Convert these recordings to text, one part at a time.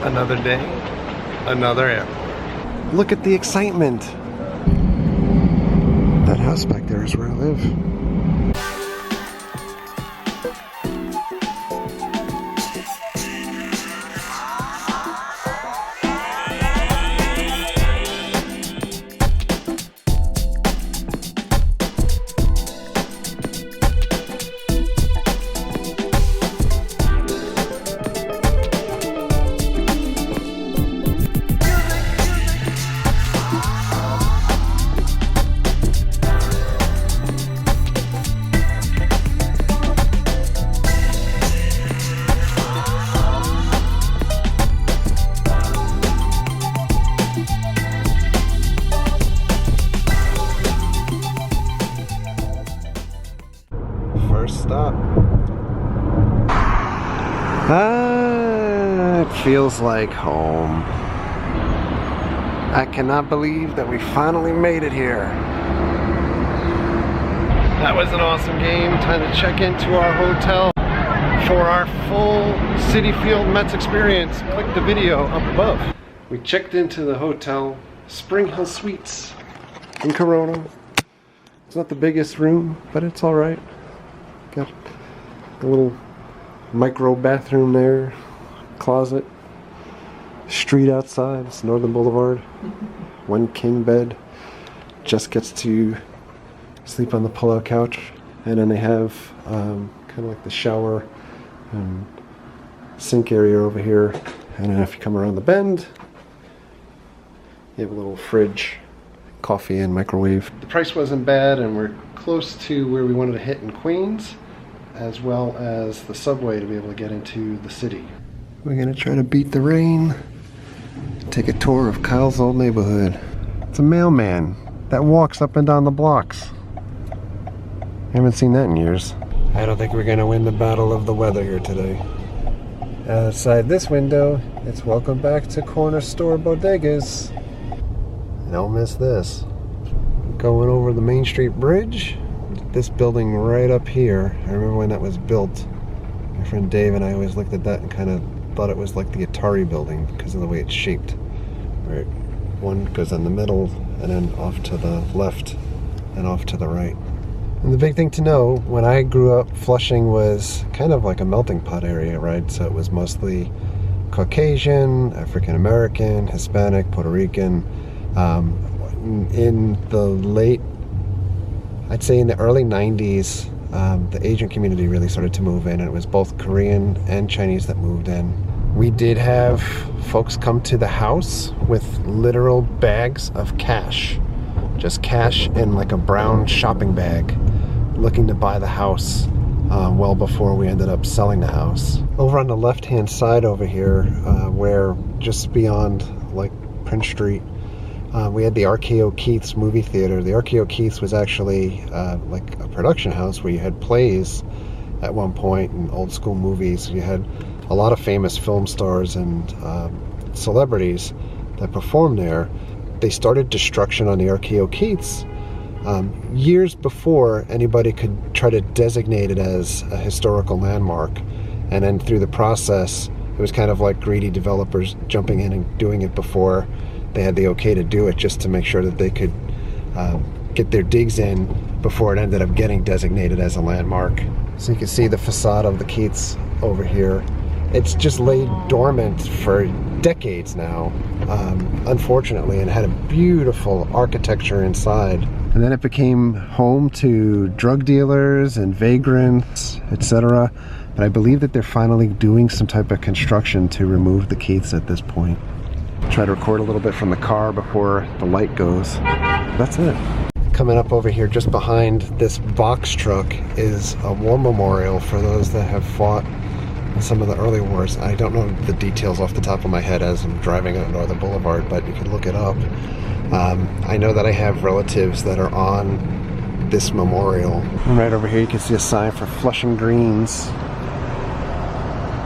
Another day, another airport. Look at the excitement. That house back there is where I live. First stop. It feels like home. I cannot believe that we finally made it here. That was an awesome game. Time to check into our hotel for our full Citi Field Mets experience. Click the video up above. We checked into the hotel, Spring Hill Suites in Corona. It's not the biggest room, but it's all right. Got a little micro bathroom there, closet, street outside. It's Northern Boulevard. One king bed. Just gets to sleep on the pull-out couch, and then they have kind of like the shower and sink area over here. And then if you come around the bend, you have a little fridge, coffee and microwave. The price wasn't bad, and we're close to where we wanted to hit in Queens, as well as the subway to be able to get into the city. We're gonna try to beat the rain, take a tour of Kyle's old neighborhood. It's a mailman that walks up and down the blocks. I haven't seen that in years. I don't think we're gonna win the battle of the weather here today. Outside this window, it's welcome back to Corner Store Bodegas. Don't miss this. Going over the Main Street Bridge. This building right up here, I remember when that was built. My friend Dave and I always looked at that and kind of thought it was like the Atari building because of the way it's shaped. Where one goes in the middle and then off to the left and off to the right. And the big thing to know, when I grew up, Flushing was kind of like a melting pot area, right? So it was mostly Caucasian, African American, Hispanic, Puerto Rican. In the late, I'd say in the early 90s, the Asian community really started to move in, and it was both Korean and Chinese that moved in. We did have folks come to the house with literal bags of cash, just cash in like a brown shopping bag, looking to buy the house well before we ended up selling the house. Over on the left-hand side over here, where just beyond like Prince Street, we had the RKO Keith's movie theater. The RKO Keith's was actually like a production house where you had plays at one point and old school movies. You had a lot of famous film stars and celebrities that performed there. They started destruction on the RKO Keith's years before anybody could try to designate it as a historical landmark. And then through the process, it was kind of like greedy developers jumping in and doing it before they had the okay to do it, just to make sure that they could get their digs in before it ended up getting designated as a landmark. So you can see the facade of the Keith's over here. It's just laid dormant for decades now, unfortunately, and had a beautiful architecture inside. And then it became home to drug dealers and vagrants, etc. But I believe that they're finally doing some type of construction to remove the Keith's at this point. Try to record a little bit from the car before the light goes. That's it. Coming up over here just behind this box truck is a war memorial for those that have fought in some of the early wars. I don't know the details off the top of my head as I'm driving on Northern Boulevard, but you can look it up. I know that I have relatives that are on this memorial. And right over here you can see a sign for Flushing Greens.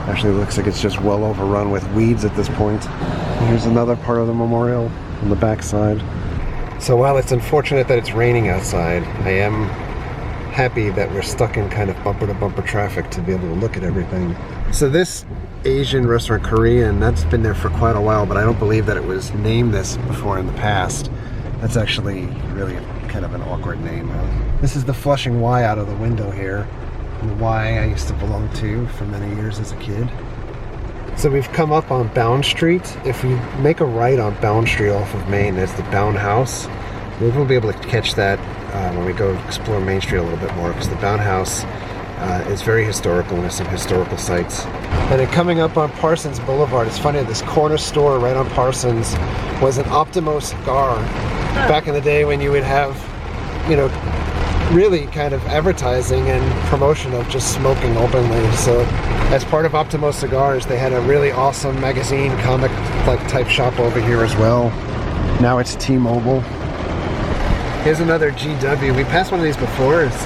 Actually, it looks like it's just well overrun with weeds at this point. And here's another part of the memorial on the back side. So while it's unfortunate that it's raining outside, I am happy that we're stuck in kind of bumper to bumper traffic to be able to look at everything. So this Asian restaurant, Korean. That's been there for quite a while, but I don't believe that it was named this before in the past. That's actually really kind of an awkward name. This is the Flushing Y out of the window here. The Y I used to belong to for many years as a kid. So we've come up on Bound Street. If we make a right on Bound Street off of Main, there's the Bound House. We won't be able to catch that when we go explore Main Street a little bit more, because the Bound House is very historical and has some historical sites. And then coming up on Parsons Boulevard, it's funny, this corner store right on Parsons was an Optimo cigar. Back in the day when you would have, you know, really kind of advertising and promotion of just smoking openly. So as part of Optimo Cigars, they had a really awesome magazine, comic like type shop over here as well. Now it's T-Mobile. Here's another GW. We passed one of these before. It's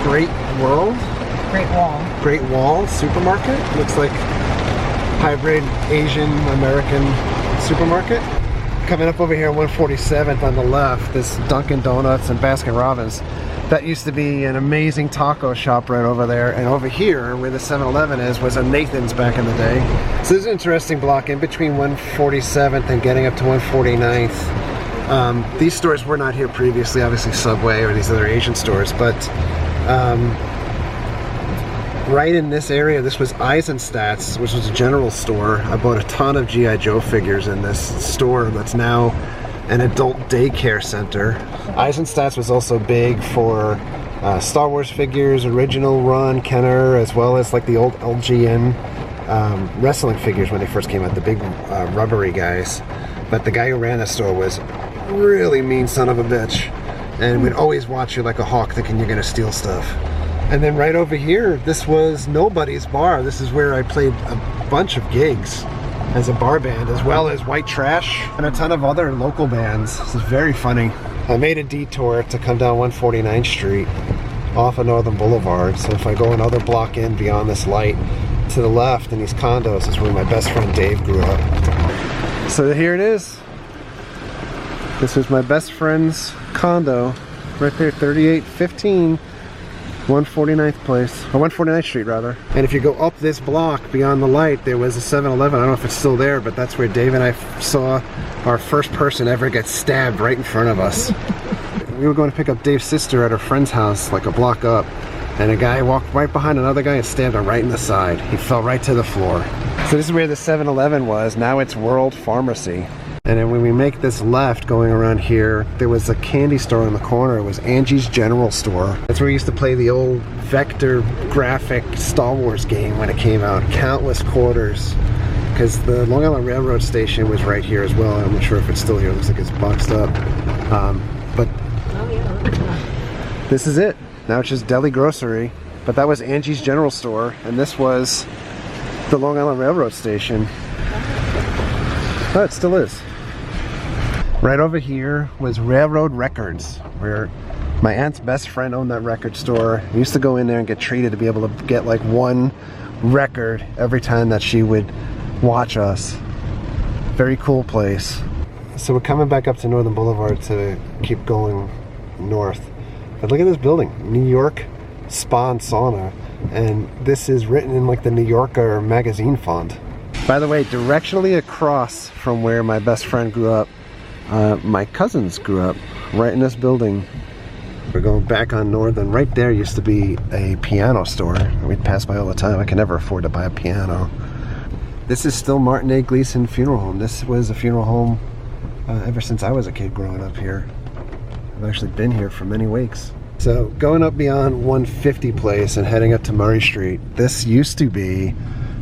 Great Wall Supermarket. Looks like hybrid Asian American supermarket. Coming up over here on 147th on the left, this Dunkin' Donuts and Baskin Robbins. That used to be an amazing taco shop right over there. And over here, where the 7-Eleven is, was a Nathan's back in the day. So this is an interesting block in between 147th and getting up to 149th. These stores were not here previously, obviously Subway or these other Asian stores, but right in this area, this was Eisenstadt's, which was a general store. I bought a ton of G.I. Joe figures in this store that's now an adult daycare center. Eisenstadt's was also big for Star Wars figures, original run, Kenner, as well as like the old LGN wrestling figures when they first came out, the big rubbery guys. But the guy who ran the store was a really mean son of a bitch, and would always watch you like a hawk thinking you're gonna steal stuff. And then right over here, this was Nobody's Bar. This is where I played a bunch of gigs as a bar band, as well as White Trash and a ton of other local bands. This is very funny. I made a detour to come down 149th Street off of Northern Boulevard. So if I go another block in beyond this light, to the left in these condos is where my best friend Dave grew up. So here it is. This is my best friend's condo right there, 3815 149th place, or 149th Street rather. And if you go up this block beyond the light, there was a 7-Eleven. I don't know if it's still there, but that's where Dave and I saw our first person ever get stabbed right in front of us. We were going to pick up Dave's sister at her friend's house like a block up, and a guy walked right behind another guy and stabbed him right in the side. He fell right to the floor. So this is where the 7-Eleven was. Now it's World Pharmacy. And then when we make this left going around here, there was a candy store in the corner. It was Angie's General Store. That's where we used to play the old vector graphic Star Wars game when it came out. Countless quarters. Because the Long Island Railroad station was right here as well. I'm not sure if it's still here. It looks like it's boxed up. But this is it. Now it's just deli grocery. But that was Angie's General Store. And this was the Long Island Railroad station. Oh, it still is. Right over here was Railroad Records, where my aunt's best friend owned that record store. We used to go in there and get treated to be able to get like one record every time that she would watch us. Very cool place. So we're coming back up to Northern Boulevard to keep going north. But look at this building, New York Spa and Sauna. And this is written in like the New Yorker magazine font. By the way, directionally across from where my best friend grew up, my cousins grew up, right in this building. We're going back on Northern. Right there used to be a piano store. We'd pass by all the time. I could never afford to buy a piano. This is still Martin A. Gleason Funeral Home. This was a funeral home ever since I was a kid growing up here. I've actually been here for many wakes. So going up beyond 150 Place and heading up to Murray Street, this used to be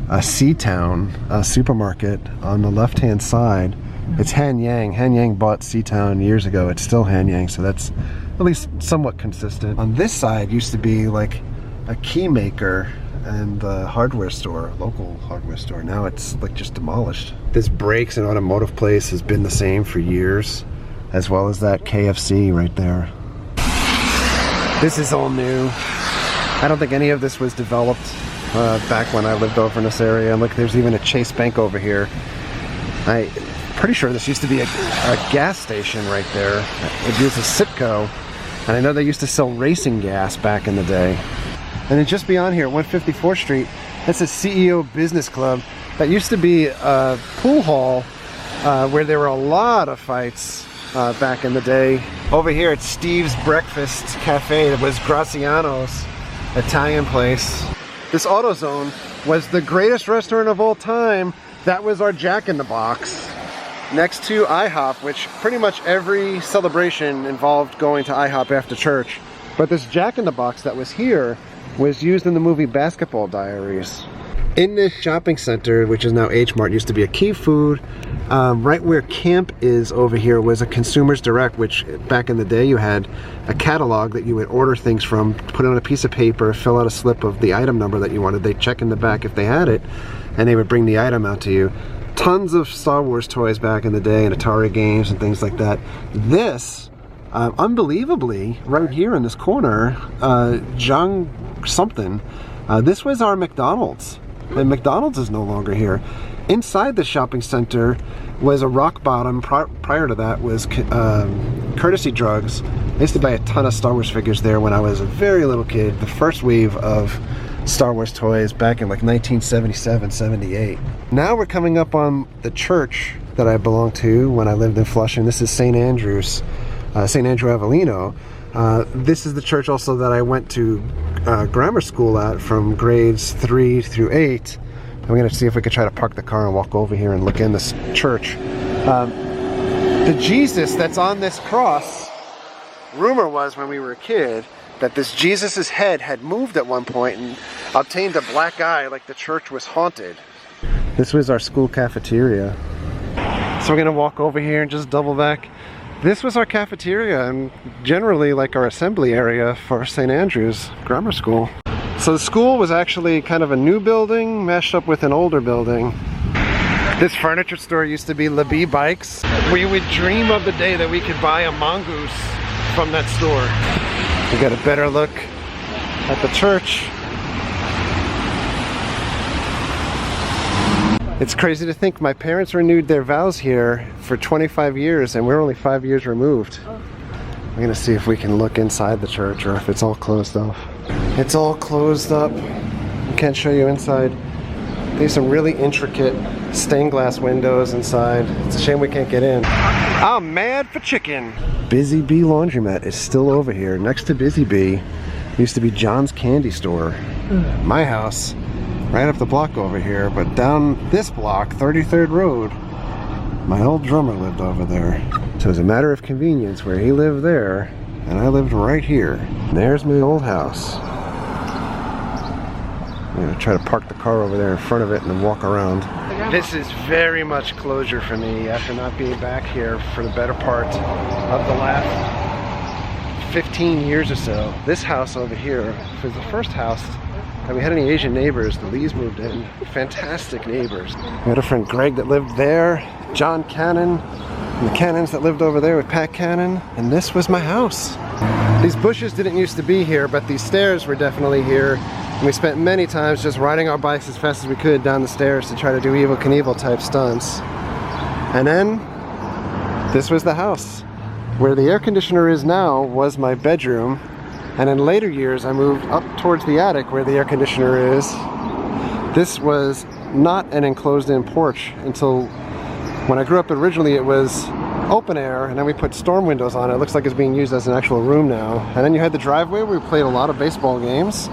a Seatown supermarket on the left-hand side. It's Han Yang. Han Yang bought Seatown years ago. It's still Han Yang, so that's at least somewhat consistent. On this side used to be like a key maker and a hardware store, local hardware store. Now it's like just demolished. This brakes and automotive place has been the same for years, as well as that KFC right there. This is all new. I don't think any of this was developed back when I lived over in this area. And look, there's even a Chase Bank over here. I'm pretty sure this used to be a gas station right there. It was a Citgo, and I know they used to sell racing gas back in the day. And then just beyond here, 154th Street, That's a CEO Business Club. That used to be a pool hall where there were a lot of fights back in the day. Over here at Steve's Breakfast Cafe, it was Graziano's Italian place. This AutoZone was the greatest restaurant of all time. That was our Jack in the Box. Next to IHOP, which pretty much every celebration involved going to IHOP after church. But this Jack in the Box that was here was used in the movie Basketball Diaries. In this shopping center, which is now H Mart, used to be a Key Food. Right where camp is over here was a Consumers Direct, which back in the day you had a catalog that you would order things from, put it on a piece of paper, fill out a slip of the item number that you wanted. They'd check in the back if they had it, and they would bring the item out to you. Tons of Star Wars toys back in the day and Atari games and things like that. This, unbelievably, right here in this corner, Jung something, this was our McDonald's. And McDonald's is no longer here. Inside the shopping center was a Rock Bottom. Prior to that was Courtesy Drugs. I used to buy a ton of Star Wars figures there when I was a very little kid. The first wave of Star Wars toys back in like 1977, 78. Now we're coming up on the church that I belonged to when I lived in Flushing. This is St. Andrew's, St. Andrew Avellino. This is the church also that I went to grammar school at from grades 3 through 8. I'm going to see if we could try to park the car and walk over here and look in this church. The Jesus that's on this cross, rumor was when we were a kid that this Jesus's head had moved at one point and obtained a black eye, like the church was haunted. This was our school cafeteria. So we're going to walk over here and just double back. This was our cafeteria and generally like our assembly area for St. Andrew's Grammar School. So the school was actually kind of a new building mashed up with an older building. This furniture store used to be LeBee Bikes. We would dream of the day that we could buy a mongoose from that store. We got a better look at the church. It's crazy to think my parents renewed their vows here for 25 years and we're only 5 years removed. I'm gonna see if we can look inside the church or if it's all closed off. It's all closed up. I can't show you inside. There's some really intricate stained glass windows inside. It's a shame we can't get in. I'm mad for chicken. Busy Bee Laundromat is still over here. Next to Busy Bee used to be John's Candy Store. My house, right up the block over here, but down this block, 33rd Road, my old drummer lived over there. So it's a matter of convenience where he lived there and I lived right here. And there's my old house. I'm gonna try to park the car over there in front of it and then walk around. This is very much closure for me after not being back here for the better part of the last 15 years or so. This house over here was the first house that we had any Asian neighbors. The Lees moved in. Fantastic neighbors. We had a friend Greg that lived there, John Cannon, and the Cannons that lived over there with Pat Cannon, and this was my house. These bushes didn't used to be here, but these stairs were definitely here. And we spent many times just riding our bikes as fast as we could down the stairs to try to do Evel Knievel type stunts. And then, this was the house. Where the air conditioner is now was my bedroom. And in later years, I moved up towards the attic where the air conditioner is. This was not an enclosed-in porch until when I grew up originally it was open air, and then we put storm windows on it. It looks like it's being used as an actual room now. And then you had the driveway where we played a lot of baseball games,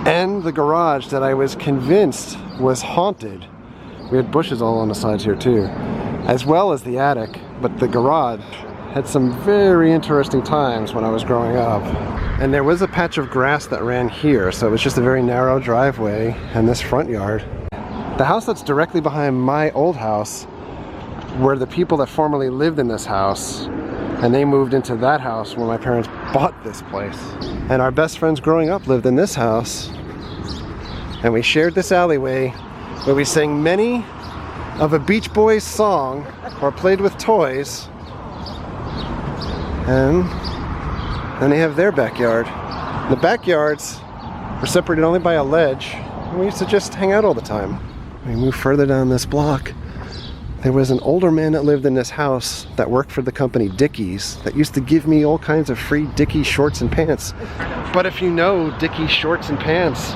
and the garage that I was convinced was haunted. We had bushes all on the sides here too, as well as the attic, but the garage had some very interesting times when I was growing up. And there was a patch of grass that ran here, so it was just a very narrow driveway and this front yard. The house that's directly behind my old house were the people that formerly lived in this house, and they moved into that house when my parents bought this place. And our best friends growing up lived in this house, and we shared this alleyway where we sang many of a Beach Boys song or played with toys. And then they have their backyard. The backyards were separated only by a ledge, and we used to just hang out all the time. We moved further down this block. There was an older man that lived in this house that worked for the company Dickies that used to give me all kinds of free Dickies shorts and pants. But if you know Dickies shorts and pants,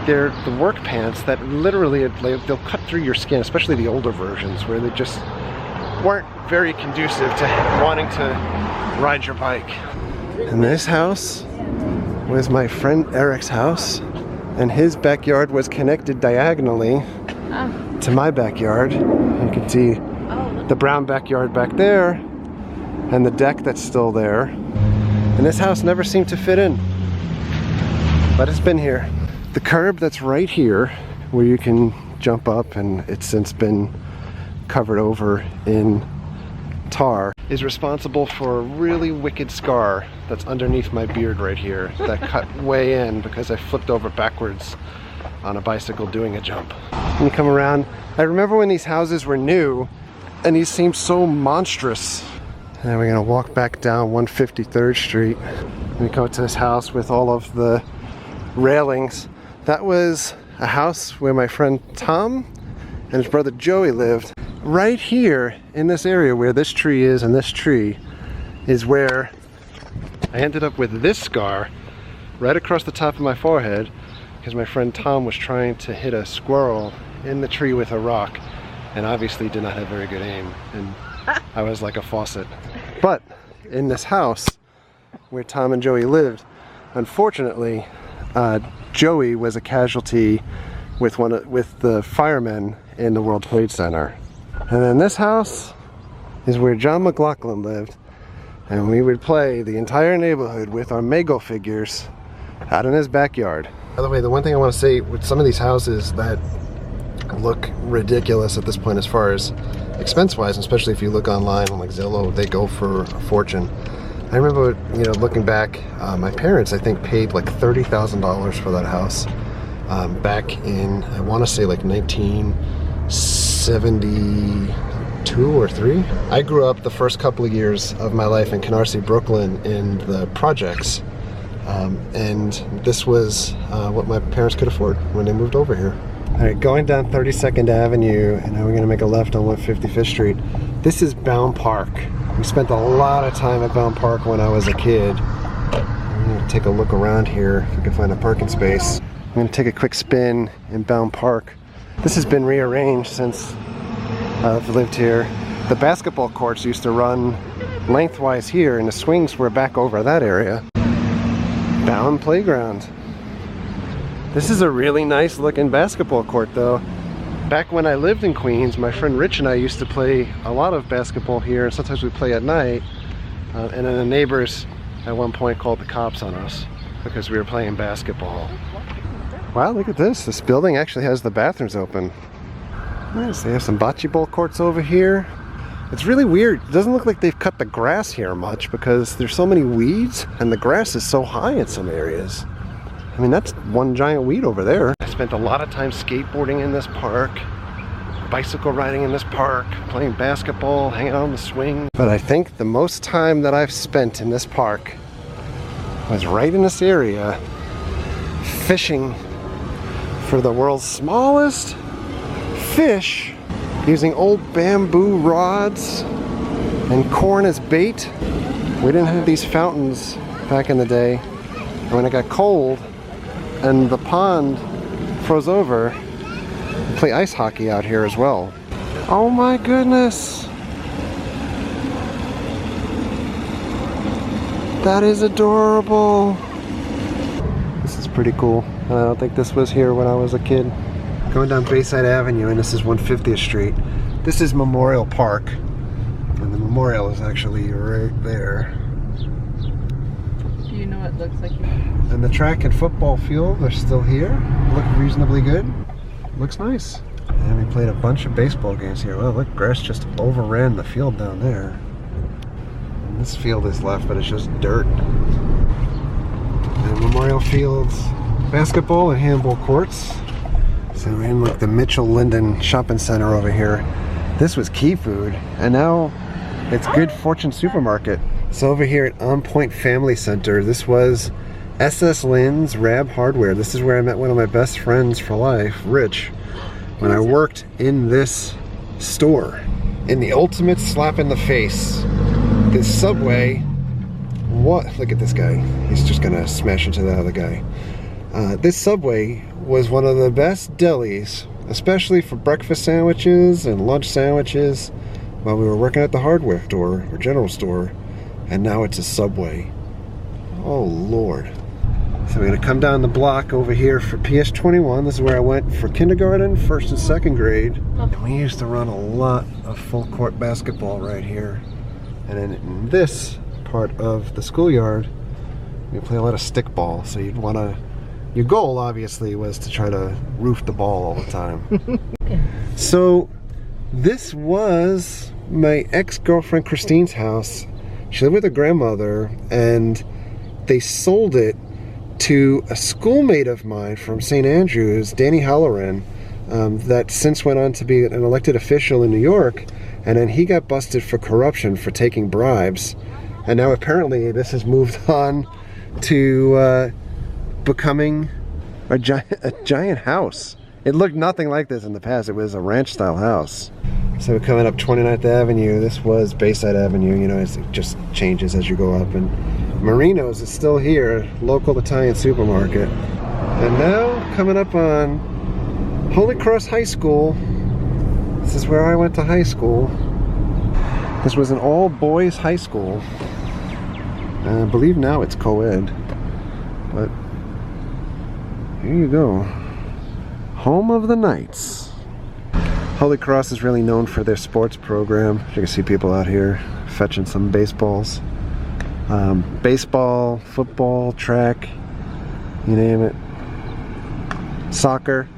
they're the work pants that literally, they'll cut through your skin, especially the older versions where they just weren't very conducive to wanting to ride your bike. And this house was my friend Eric's house, and his backyard was connected diagonally to my backyard. You can see the brown backyard back there and the deck that's still there. And this house never seemed to fit in, but it's been here. The curb that's right here, where you can jump up, and it's since been covered over in tar, is responsible for a really wicked scar that's underneath my beard right here that cut way in because I flipped over backwards on a bicycle doing a jump. When you come around, I remember when these houses were new and these seemed so monstrous. And then we're gonna walk back down 153rd Street. We go to this house with all of the railings. That was a house where my friend Tom and his brother Joey lived. Right here in this area where this tree is and this tree is where I ended up with this scar right across the top of my forehead because my friend Tom was trying to hit a squirrel in the tree with a rock and obviously did not have very good aim, and I was like a faucet. But in this house where Tom and Joey lived, unfortunately, Joey was a casualty with the firemen in the World Trade Center. And then this house is where John McLaughlin lived, and we would play the entire neighborhood with our Mego figures out in his backyard. By the way, the one thing I want to say with some of these houses that look ridiculous at this point as far as expense-wise, especially if you look online on like Zillow, they go for a fortune. I remember, you know, looking back, my parents, I think, paid like $30,000 for that house back in, I want to say like 1972 or 3. I grew up the first couple of years of my life in Canarsie, Brooklyn in the projects, and this was what my parents could afford when they moved over here. All right, going down 32nd Avenue, and now we're gonna make a left on 155th Street. This is Bound Park. We spent a lot of time at Bound Park when I was a kid. I'm gonna take a look around here if we can find a parking space. I'm gonna take a quick spin in Bound Park. This has been rearranged since I've lived here. The basketball courts used to run lengthwise here, and the swings were back over that area. Bound Playground. This is a really nice looking basketball court though. Back when I lived in Queens, my friend Rich and I used to play a lot of basketball here, and sometimes we play at night. And then the neighbors at one point called the cops on us because we were playing basketball. Wow, look at this. This building actually has the bathrooms open. Nice, they have some bocce ball courts over here. It's really weird. It doesn't look like they've cut the grass here much because there's so many weeds and the grass is so high in some areas. I mean, that's one giant weed over there. I spent a lot of time skateboarding in this park, bicycle riding in this park, playing basketball, hanging out on the swing. But I think the most time that I've spent in this park was right in this area, fishing for the world's smallest fish, using old bamboo rods and corn as bait. We didn't have these fountains back in the day. And when it got cold and the pond froze over, we play ice hockey out here as well. Oh my goodness! That is adorable! This is pretty cool. I don't think this was here when I was a kid. Going down Bayside Avenue, and this is 150th Street. This is Memorial Park, and the memorial is actually right there. Do you know what it looks like? And the track and football field are still here. Look reasonably good. Looks nice. And we played a bunch of baseball games here. Well, look, grass just overran the field down there. And this field is left, but it's just dirt. And Memorial Field's basketball and handball courts. So we're in like the Mitchell Linden shopping center over here. This was Key Food, and now it's Good Fortune Supermarket. So over here at On Point Family Center, this was SS Lynn's Rab Hardware. This is where I met one of my best friends for life, Rich, when I worked in this store. In the ultimate slap in the face, this Subway, what? Look at this guy. He's just gonna smash into the other guy. This Subway was one of the best delis, especially for breakfast sandwiches and lunch sandwiches, while we were working at the hardware store or general store, and now it's a Subway. Oh Lord. So we're gonna come down the block over here for PS21. This is where I went for kindergarten, first and second grade. And we used to run a lot of full court basketball right here. And then in this part of the schoolyard, we play a lot of stickball. So you'd wanna, your goal obviously was to try to roof the ball all the time. So this was my ex-girlfriend Christine's house. She lived with her grandmother, and they sold it to a schoolmate of mine from St. Andrews, Danny Halloran, that since went on to be an elected official in New York, and then he got busted for corruption for taking bribes, and now apparently this has moved on to becoming a giant house. It looked nothing like this in the past. It was a ranch style house. So we're coming up 29th Avenue. This was Bayside Avenue, you know, it just changes as you go up. And Marino's is still here, local Italian supermarket. And now coming up on Holy Cross High School. This is where I went to high school. This was an all-boys high school. I believe now it's co-ed. But here you go. Home of the Knights. Holy Cross is really known for their sports program. You can see people out here fetching some baseballs. Baseball, football, track, you name it. Soccer.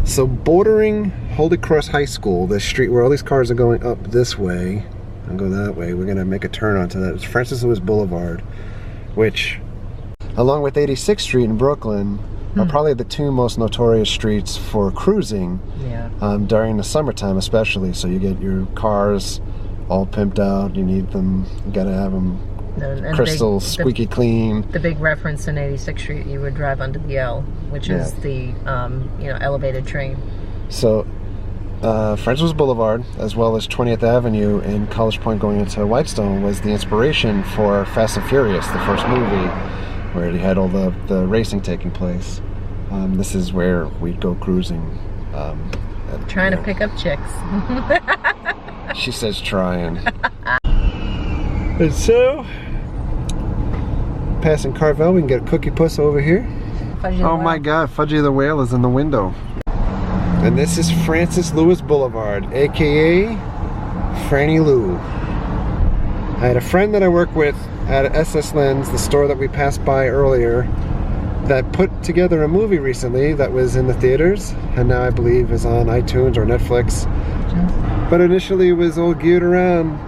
So bordering Holy Cross High School, the street where all these cars are going up this way and go that way, we're gonna make a turn onto that. It's Francis Lewis Boulevard, which, along with 86th Street in Brooklyn, are probably the two most notorious streets for cruising. Yeah. During the summertime especially. So you get your cars all pimped out, you need them, you gotta have them And crystal squeaky clean. The big reference in 86th Street, you would drive under the L, which is the elevated train. So Francis Boulevard, as well as 20th Avenue and College Point going into Whitestone, was the inspiration for Fast and Furious, the first movie, where it had all the racing taking place. This is where we'd go cruising. Trying to pick up chicks. She says trying. And so, passing Carvel, we can get a cookie puss over here. Oh my God, Fudgy the Whale is in the window. And this is Francis Lewis Boulevard, aka Franny Lou. I had a friend that I work with at SS Lens, the store that we passed by earlier, that put together a movie recently that was in the theaters, and now I believe is on iTunes or Netflix. But initially it was all geared around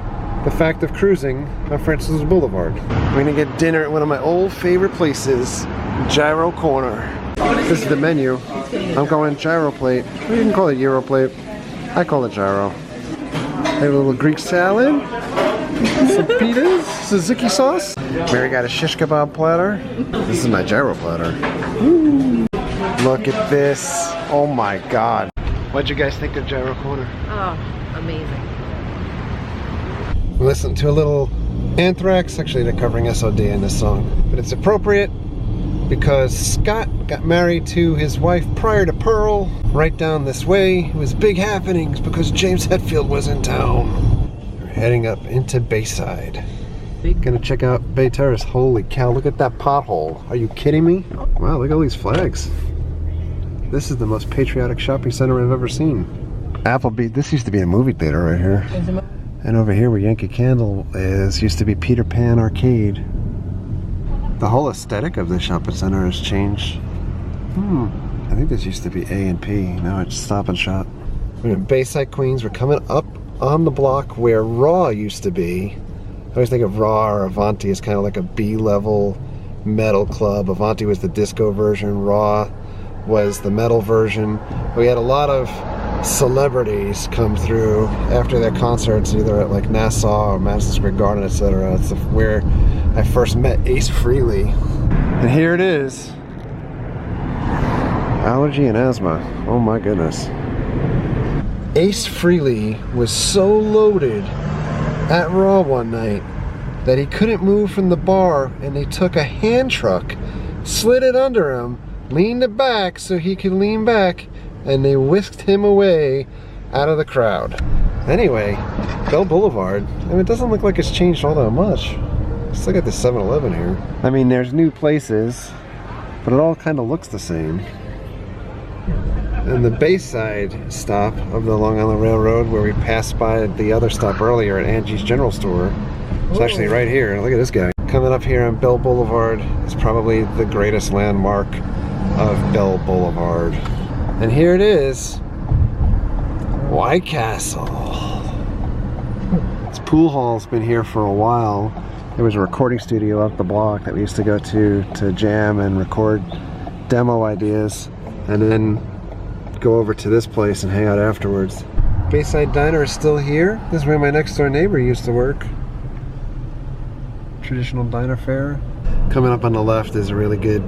the fact of cruising on Francis Boulevard. We're gonna get dinner at one of my old favorite places, Gyro Corner. This is the menu. I'm going gyro plate. We can call it Euro plate. I call it gyro. I have a little Greek salad, some pitas, tzatziki sauce. Mary got a shish kebab platter. This is my gyro platter. Ooh. Look at this. Oh my God. What'd you guys think of Gyro Corner? Oh, amazing. Listen to a little Anthrax. Actually, they're covering SOD in this song, but it's appropriate because Scott got married to his wife prior to Pearl. Right down this way, it was big happenings because James Hetfield was in town. We're heading up into Bayside. Gonna check out Bay Terrace. Holy cow, look at that pothole. Are you kidding me? Wow, look at all these flags. This is the most patriotic shopping center I've ever seen. Applebee, this used to be a movie theater right here. And over here where Yankee Candle is, used to be Peter Pan Arcade. The whole aesthetic of the shopping center has changed. I think this used to be A&P. Now it's Stop and Shop. We're in Bayside Queens. We're coming up on the block where Raw used to be. I always think of Raw or Avanti as kind of like a B-level metal club. Avanti was the disco version. Raw was the metal version. We had a lot of celebrities come through after their concerts, either at like Nassau or Madison Square Garden, etc. It's where I first met Ace Frehley. And here it is. Allergy and asthma. Oh my goodness. Ace Frehley was so loaded at Raw one night that he couldn't move from the bar, and they took a hand truck, slid it under him, leaned it back so he could lean back, and they whisked him away out of the crowd. Anyway, Bell Boulevard, I mean, it doesn't look like it's changed all that much. Let's look at the 7-Eleven here. I mean, there's new places, but it all kind of looks the same. And the Bayside stop of the Long Island Railroad, where we passed by the other stop earlier at Angie's General Store, is actually right here. Look at this guy. Coming up here on Bell Boulevard is probably the greatest landmark of Bell Boulevard. And here it is, White Castle. This pool hall's been here for a while. There was a recording studio up the block that we used to go to jam and record demo ideas, and then go over to this place and hang out afterwards. Bayside Diner is still here. This is where my next door neighbor used to work. Traditional diner fare. Coming up on the left is a really good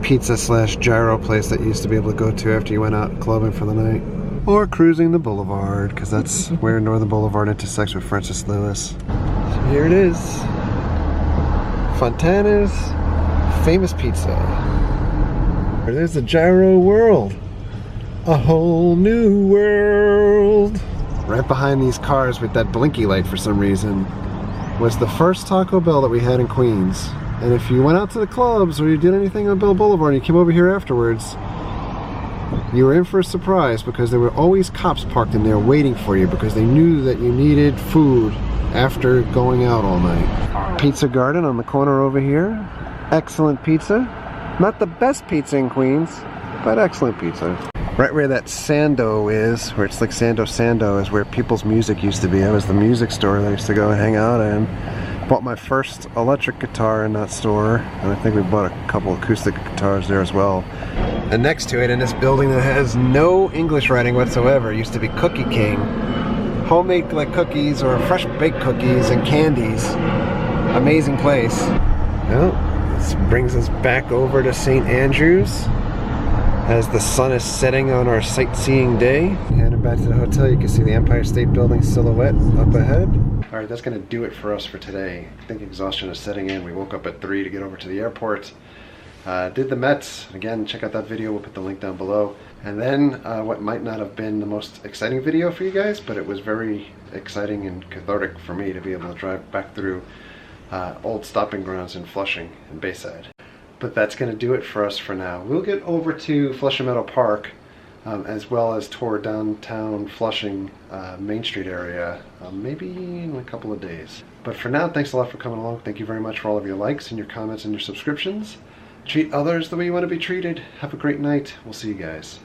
pizza / gyro place that you used to be able to go to after you went out clubbing for the night. Or cruising the boulevard, because that's where Northern Boulevard intersects with Francis Lewis. So here it is. Fontana's famous pizza. There's the Gyro World. A whole new world. Right behind these cars with that blinky light for some reason was the first Taco Bell that we had in Queens. And if you went out to the clubs or you did anything on Bell Boulevard and you came over here afterwards, you were in for a surprise, because there were always cops parked in there waiting for you, because they knew that you needed food after going out all night. Pizza Garden on the corner over here. Excellent pizza. Not the best pizza in Queens, but excellent pizza. Right where that Sando is, where it's like Sando, is where People's Music used to be. That was the music store that I used to go and hang out in. Bought my first electric guitar in that store, and I think we bought a couple acoustic guitars there as well. And next to it, in this building that has no English writing whatsoever, used to be Cookie King. Homemade like cookies or fresh baked cookies and candies. Amazing place. Well, this brings us back over to St. Andrews as the sun is setting on our sightseeing day. Heading back to the hotel, you can see the Empire State Building silhouette up ahead. Alright, that's going to do it for us for today. I think exhaustion is setting in. We woke up at 3 to get over to the airport. Did the Mets. Again, check out that video. We'll put the link down below. And then what might not have been the most exciting video for you guys, but it was very exciting and cathartic for me to be able to drive back through old stopping grounds in Flushing and Bayside. But that's going to do it for us for now. We'll get over to Flushing Meadow Park, as well as tour downtown Flushing Main Street area, maybe in a couple of days. But for now, thanks a lot for coming along. Thank you very much for all of your likes and your comments and your subscriptions. Treat others the way you want to be treated. Have a great night. We'll see you guys.